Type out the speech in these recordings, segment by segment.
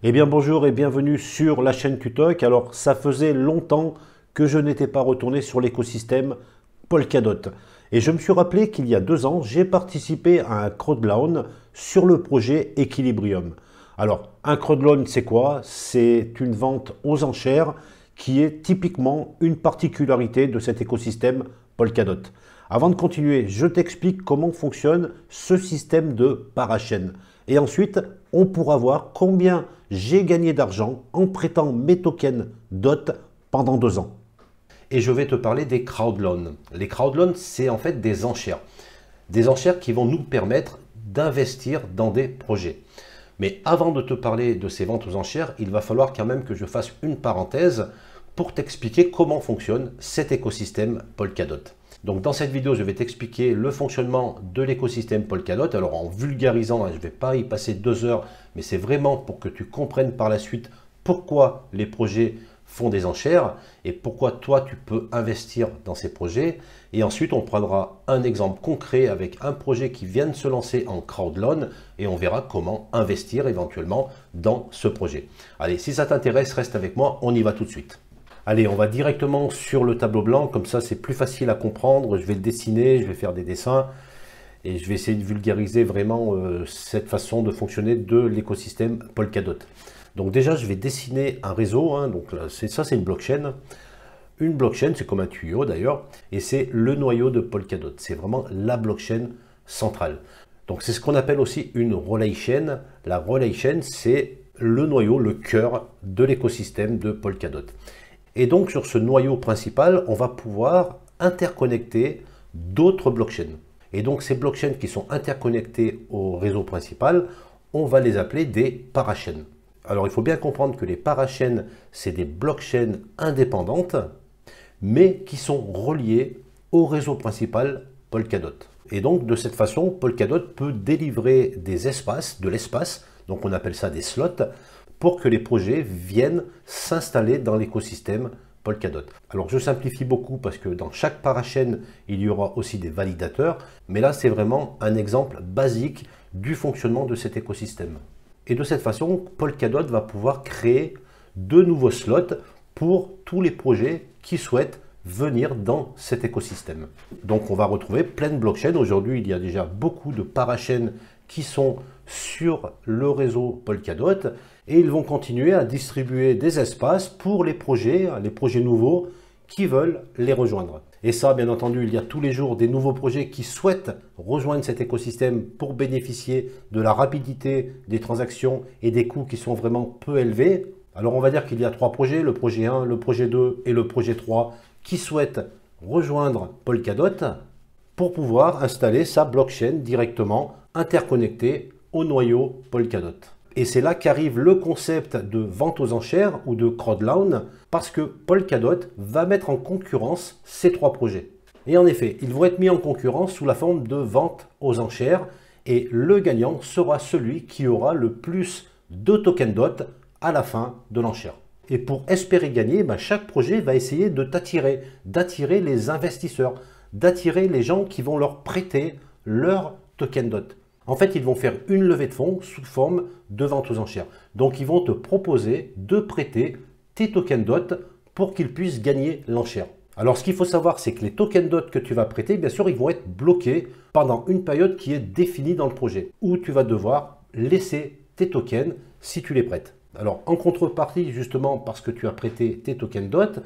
Eh bien bonjour et bienvenue sur la chaîne QTalk. Alors ça faisait longtemps que je n'étais pas retourné sur l'écosystème Polkadot. Et je me suis rappelé qu'il y a 2 ans, j'ai participé à un crowdloan sur le projet Equilibrium. Alors un crowdloan c'est quoi? C'est une vente aux enchères qui est typiquement une particularité de cet écosystème Polkadot. Avant de continuer, je t'explique comment fonctionne ce système de parachaîne. Et ensuite, on pourra voir combien j'ai gagné d'argent en prêtant mes tokens DOT pendant 2 ans. Et je vais te parler des crowdloans. Les crowdloans, c'est en fait des enchères. Des enchères qui vont nous permettre d'investir dans des projets. Mais avant de te parler de ces ventes aux enchères, il va falloir quand même que je fasse une parenthèse pour t'expliquer comment fonctionne cet écosystème Polkadot. Donc dans cette vidéo, je vais t'expliquer le fonctionnement de l'écosystème Polkadot. Alors en vulgarisant, je ne vais pas y passer 2 heures, mais c'est vraiment pour que tu comprennes par la suite pourquoi les projets font des enchères et pourquoi toi tu peux investir dans ces projets. Et ensuite, on prendra un exemple concret avec un projet qui vient de se lancer en crowdloan et on verra comment investir éventuellement dans ce projet. Allez, si ça t'intéresse, reste avec moi, on y va tout de suite. Allez, on va directement sur le tableau blanc, comme ça c'est plus facile à comprendre. Je vais le dessiner, je vais faire des dessins et je vais essayer de vulgariser vraiment cette façon de fonctionner de l'écosystème Polkadot. Donc déjà, je vais dessiner un réseau, donc là, ça c'est une blockchain. Une blockchain, c'est comme un tuyau d'ailleurs, et c'est le noyau de Polkadot. C'est vraiment la blockchain centrale. Donc c'est ce qu'on appelle aussi une relay chain. La relay chain, c'est le noyau, le cœur de l'écosystème de Polkadot. Et donc, sur ce noyau principal, on va pouvoir interconnecter d'autres blockchains. Et donc, ces blockchains qui sont interconnectées au réseau principal, on va les appeler des parachaînes. Alors, il faut bien comprendre que les parachaînes, c'est des blockchains indépendantes, mais qui sont reliées au réseau principal Polkadot. Et donc, de cette façon, Polkadot peut délivrer des espaces, de l'espace, donc on appelle ça des slots, pour que les projets viennent s'installer dans l'écosystème Polkadot. Alors je simplifie beaucoup parce que dans chaque parachaîne, il y aura aussi des validateurs, mais là c'est vraiment un exemple basique du fonctionnement de cet écosystème. Et de cette façon, Polkadot va pouvoir créer de nouveaux slots pour tous les projets qui souhaitent venir dans cet écosystème. Donc on va retrouver plein de blockchains. Aujourd'hui, il y a déjà beaucoup de parachaînes qui sont sur le réseau Polkadot et ils vont continuer à distribuer des espaces pour les projets nouveaux qui veulent les rejoindre. Et ça, bien entendu, il y a tous les jours des nouveaux projets qui souhaitent rejoindre cet écosystème pour bénéficier de la rapidité des transactions et des coûts qui sont vraiment peu élevés. Alors on va dire qu'il y a 3 projets, le projet 1, le projet 2 et le projet 3 qui souhaitent rejoindre Polkadot pour pouvoir installer sa blockchain directement interconnectée au noyau Polkadot. Et c'est là qu'arrive le concept de vente aux enchères ou de crowdloan parce que Polkadot va mettre en concurrence ces 3 projets. Et en effet, ils vont être mis en concurrence sous la forme de vente aux enchères et le gagnant sera celui qui aura le plus de tokens DOT à la fin de l'enchère. Et pour espérer gagner, chaque projet va essayer de d'attirer les investisseurs, d'attirer les gens qui vont leur prêter leur token DOT. En fait, ils vont faire une levée de fonds sous forme de vente aux enchères. Donc, ils vont te proposer de prêter tes tokens DOT pour qu'ils puissent gagner l'enchère. Alors, ce qu'il faut savoir, c'est que les tokens DOT que tu vas prêter, bien sûr, ils vont être bloqués pendant une période qui est définie dans le projet, où tu vas devoir laisser tes tokens si tu les prêtes. Alors, en contrepartie, justement, parce que tu as prêté tes tokens DOT,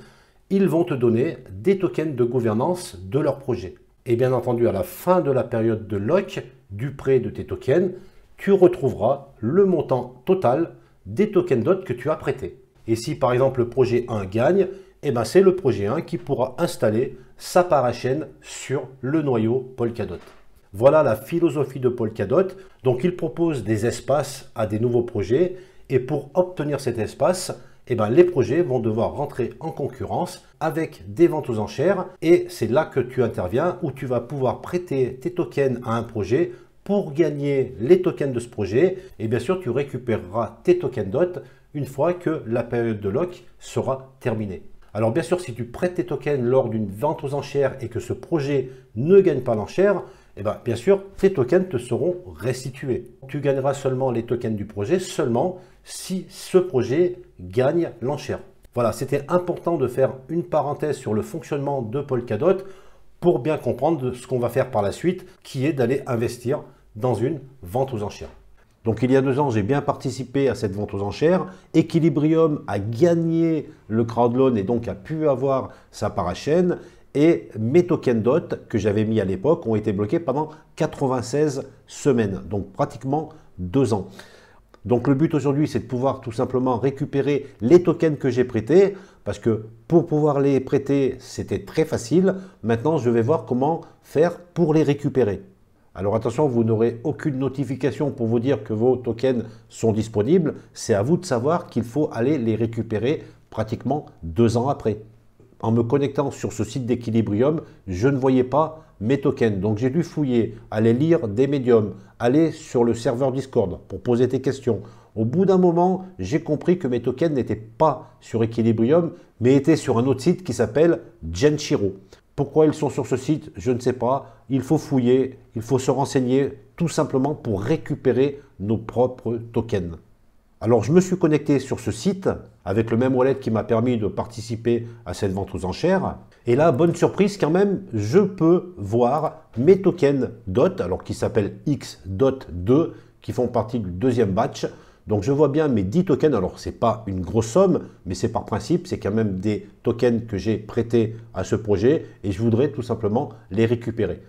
ils vont te donner des tokens de gouvernance de leur projet. Et bien entendu, à la fin de la période de lock du prêt de tes tokens, tu retrouveras le montant total des tokens DOT que tu as prêtés. Et si par exemple le projet 1 gagne, c'est le projet 1 qui pourra installer sa parachaîne sur le noyau Polkadot. Voilà la philosophie de Polkadot. Donc il propose des espaces à des nouveaux projets et pour obtenir cet espace, les projets vont devoir rentrer en concurrence avec des ventes aux enchères et c'est là que tu interviens où tu vas pouvoir prêter tes tokens à un projet pour gagner les tokens de ce projet et bien sûr tu récupéreras tes tokens DOT une fois que la période de lock sera terminée. Alors bien sûr si tu prêtes tes tokens lors d'une vente aux enchères et que ce projet ne gagne pas l'enchère, Eh bien, bien sûr, tes tokens te seront restitués. Tu gagneras seulement les tokens du projet seulement si ce projet gagne l'enchère. Voilà, c'était important de faire une parenthèse sur le fonctionnement de Polkadot pour bien comprendre ce qu'on va faire par la suite, qui est d'aller investir dans une vente aux enchères. Donc il y a 2 ans, j'ai bien participé à cette vente aux enchères. Equilibrium a gagné le crowdloan et donc a pu avoir sa parachaîne. Et mes tokens DOT que j'avais mis à l'époque ont été bloqués pendant 96 semaines, donc pratiquement 2 ans. Donc le but aujourd'hui, c'est de pouvoir tout simplement récupérer les tokens que j'ai prêtés, parce que pour pouvoir les prêter, c'était très facile. Maintenant, je vais voir comment faire pour les récupérer. Alors attention, vous n'aurez aucune notification pour vous dire que vos tokens sont disponibles. C'est à vous de savoir qu'il faut aller les récupérer pratiquement 2 ans après. En me connectant sur ce site d'Equilibrium, je ne voyais pas mes tokens. Donc j'ai dû fouiller, aller lire des médiums, aller sur le serveur Discord pour poser des questions. Au bout d'un moment, j'ai compris que mes tokens n'étaient pas sur Equilibrium, mais étaient sur un autre site qui s'appelle Genshiro. Pourquoi ils sont sur ce site, je ne sais pas. Il faut fouiller, il faut se renseigner tout simplement pour récupérer nos propres tokens. Alors je me suis connecté sur ce site avec le même wallet qui m'a permis de participer à cette vente aux enchères. Et là, bonne surprise quand même, je peux voir mes tokens DOT, alors qui s'appellent XDOT2, qui font partie du 2e batch. Donc je vois bien mes 10 tokens, alors ce n'est pas une grosse somme, mais c'est par principe, c'est quand même des tokens que j'ai prêtés à ce projet et je voudrais tout simplement les récupérer.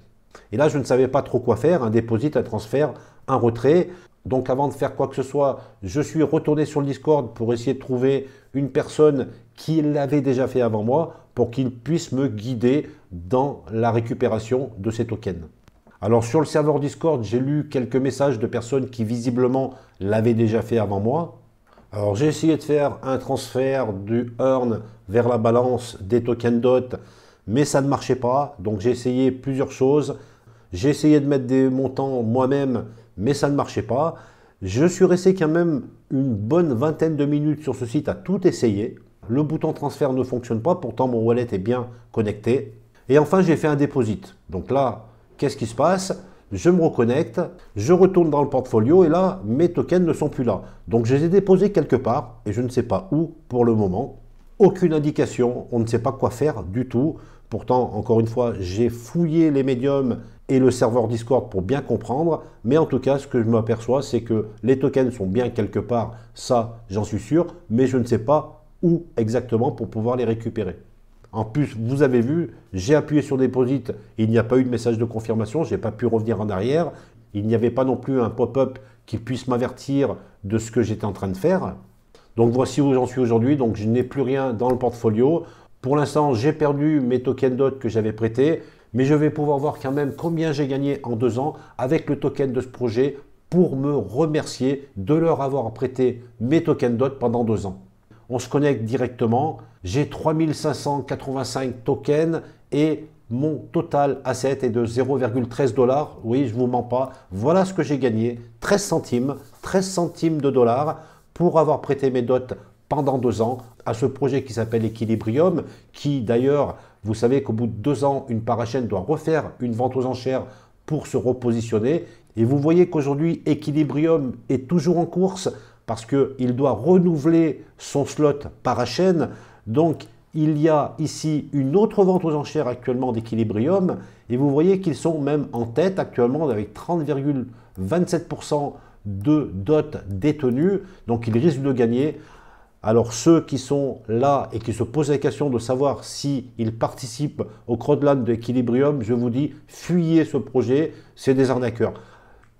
Et là, je ne savais pas trop quoi faire, un déposit, un transfert, un retrait. Donc avant de faire quoi que ce soit, je suis retourné sur le Discord pour essayer de trouver une personne qui l'avait déjà fait avant moi pour qu'il puisse me guider dans la récupération de ces tokens. Alors sur le serveur Discord, j'ai lu quelques messages de personnes qui visiblement l'avaient déjà fait avant moi. Alors j'ai essayé de faire un transfert du Earn vers la balance des tokens DOT, mais ça ne marchait pas. Donc j'ai essayé plusieurs choses. J'ai essayé de mettre des montants moi-même, mais ça ne marchait pas. Je suis resté quand même une bonne vingtaine de minutes sur ce site à tout essayer. Le bouton transfert ne fonctionne pas, pourtant mon wallet est bien connecté. Et enfin, j'ai fait un déposit. Donc là, qu'est-ce qui se passe? Je me reconnecte, je retourne dans le portfolio et là, mes tokens ne sont plus là. Donc je les ai déposés quelque part et je ne sais pas où pour le moment. Aucune indication, on ne sait pas quoi faire du tout. Pourtant, encore une fois, j'ai fouillé les médiums et le serveur Discord pour bien comprendre. Mais en tout cas, ce que je m'aperçois, c'est que les tokens sont bien quelque part, ça j'en suis sûr, mais je ne sais pas où exactement pour pouvoir les récupérer. En plus, vous avez vu, j'ai appuyé sur Deposit, il n'y a pas eu de message de confirmation, je n'ai pas pu revenir en arrière. Il n'y avait pas non plus un pop-up qui puisse m'avertir de ce que j'étais en train de faire. Donc voici où j'en suis aujourd'hui, donc je n'ai plus rien dans le portfolio. Pour l'instant, j'ai perdu mes tokens DOT que j'avais prêtés, mais je vais pouvoir voir quand même combien j'ai gagné en 2 ans avec le token de ce projet pour me remercier de leur avoir prêté mes tokens DOT pendant 2 ans. On se connecte directement, j'ai 3585 tokens et mon total asset est de 0,13 $. Oui, je ne vous mens pas, voilà ce que j'ai gagné, 13 centimes de dollars pour avoir prêté mes DOT pendant 2 ans à ce projet qui s'appelle Equilibrium, qui d'ailleurs, vous savez qu'au bout de 2 ans, une parachaîne doit refaire une vente aux enchères pour se repositionner. Et vous voyez qu'aujourd'hui, Equilibrium est toujours en course parce qu'il doit renouveler son slot parachaîne. Donc, il y a ici une autre vente aux enchères actuellement d'Equilibrium. Et vous voyez qu'ils sont même en tête actuellement avec 30,27% de DOT détenus. Donc, ils risquent de gagner. Alors ceux qui sont là et qui se posent la question de savoir s'ils participent au crowdloan d'Equilibrium, je vous dis, fuyez ce projet, c'est des arnaqueurs.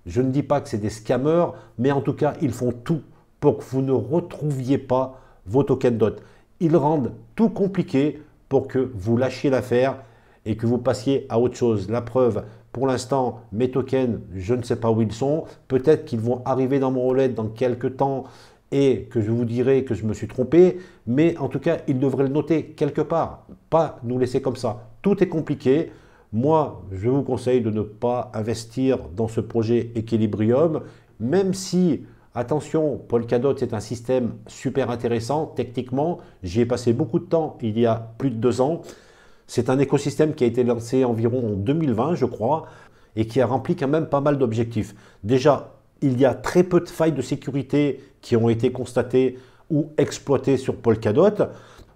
Je ne dis pas que c'est des scammers, mais en tout cas, ils font tout pour que vous ne retrouviez pas vos tokens DOT. Ils rendent tout compliqué pour que vous lâchiez l'affaire et que vous passiez à autre chose. La preuve, pour l'instant, mes tokens, je ne sais pas où ils sont. Peut-être qu'ils vont arriver dans mon wallet dans quelques temps et que je vous dirai que je me suis trompé, mais en tout cas, il devrait le noter quelque part, pas nous laisser comme ça. Tout est compliqué. Moi, je vous conseille de ne pas investir dans ce projet Equilibrium, même si, attention, Polkadot est un système super intéressant techniquement. J'y ai passé beaucoup de temps il y a plus de 2 ans. C'est un écosystème qui a été lancé environ en 2020, je crois. et qui a rempli quand même pas mal d'objectifs. Déjà, il y a très peu de failles de sécurité qui ont été constatées ou exploitées sur Polkadot.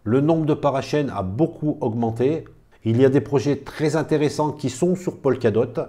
Le nombre de parachaînes a beaucoup augmenté. Il y a des projets très intéressants qui sont sur Polkadot,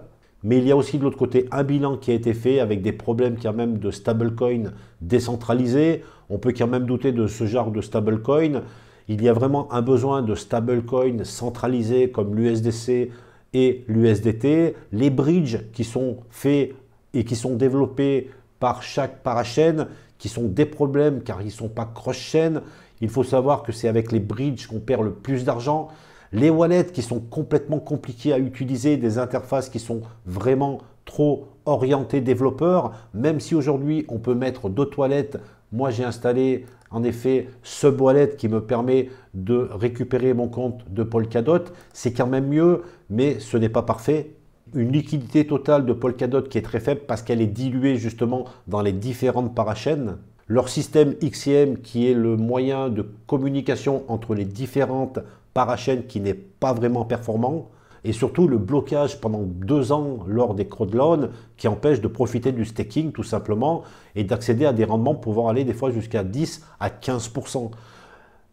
mais il y a aussi de l'autre côté un bilan qui a été fait avec des problèmes quand même de stablecoin décentralisés. On peut quand même douter de ce genre de stablecoin. Il y a vraiment un besoin de stablecoin centralisés comme l'USDC et l'USDT. Les bridges qui sont faits et qui sont développés par chaque parachaîne, qui sont des problèmes car ils ne sont pas cross-chain. Il faut savoir que c'est avec les bridges qu'on perd le plus d'argent. Les wallets qui sont complètement compliqués à utiliser, des interfaces qui sont vraiment trop orientées développeurs, même si aujourd'hui on peut mettre d'autres wallets. Moi j'ai installé en effet Subwallet qui me permet de récupérer mon compte de Polkadot. C'est quand même mieux, mais ce n'est pas parfait. Une liquidité totale de Polkadot qui est très faible parce qu'elle est diluée justement dans les différentes parachaînes. Leur système XCM qui est le moyen de communication entre les différentes parachaînes qui n'est pas vraiment performant. Et surtout le blocage pendant 2 ans lors des crowdloans qui empêche de profiter du staking tout simplement et d'accéder à des rendements pouvant aller des fois jusqu'à 10 à 15%.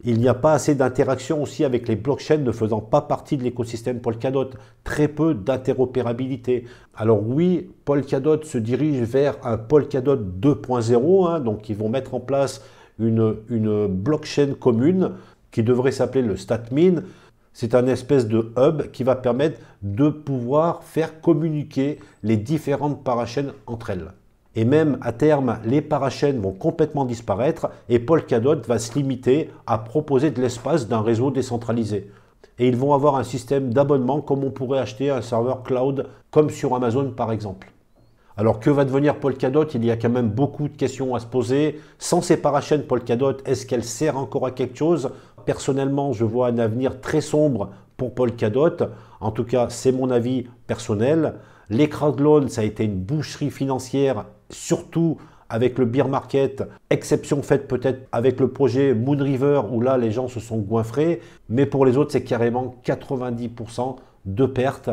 Il n'y a pas assez d'interaction aussi avec les blockchains ne faisant pas partie de l'écosystème Polkadot. Très peu d'interopérabilité. Alors oui, Polkadot se dirige vers un Polkadot 2.0, hein, donc ils vont mettre en place une blockchain commune qui devrait s'appeler le Statmin. C'est un espèce de hub qui va permettre de pouvoir faire communiquer les différentes parachaînes entre elles. Et même à terme, les parachaînes vont complètement disparaître et Polkadot va se limiter à proposer de l'espace d'un réseau décentralisé. Et ils vont avoir un système d'abonnement comme on pourrait acheter un serveur cloud comme sur Amazon par exemple. Alors que va devenir Polkadot? Il y a quand même beaucoup de questions à se poser. Sans ces parachaînes Polkadot, est-ce qu'elle sert encore à quelque chose? Personnellement, je vois un avenir très sombre pour Polkadot. En tout cas, c'est mon avis personnel. Les crowdloans, ça a été une boucherie financière, surtout avec le bear market, exception faite peut-être avec le projet Moonriver, où là, les gens se sont goinfrés. Mais pour les autres, c'est carrément 90% de pertes.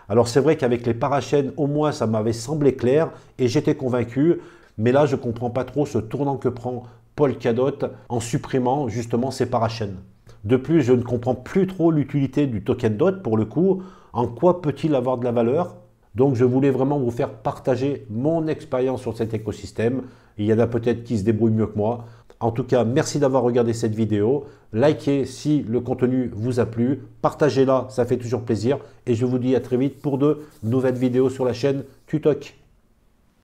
Alors c'est vrai qu'avec les parachaînes, au moins, ça m'avait semblé clair et j'étais convaincu. Mais là, je ne comprends pas trop ce tournant que prend Polkadot en supprimant justement ces parachaînes. De plus, je ne comprends plus trop l'utilité du token DOT pour le coup. En quoi peut-il avoir de la valeur? Donc je voulais vraiment vous faire partager mon expérience sur cet écosystème. Il y en a peut-être qui se débrouillent mieux que moi. En tout cas, merci d'avoir regardé cette vidéo. Likez si le contenu vous a plu. Partagez-la, ça fait toujours plaisir. Et je vous dis à très vite pour de nouvelles vidéos sur la chaîne Tutok.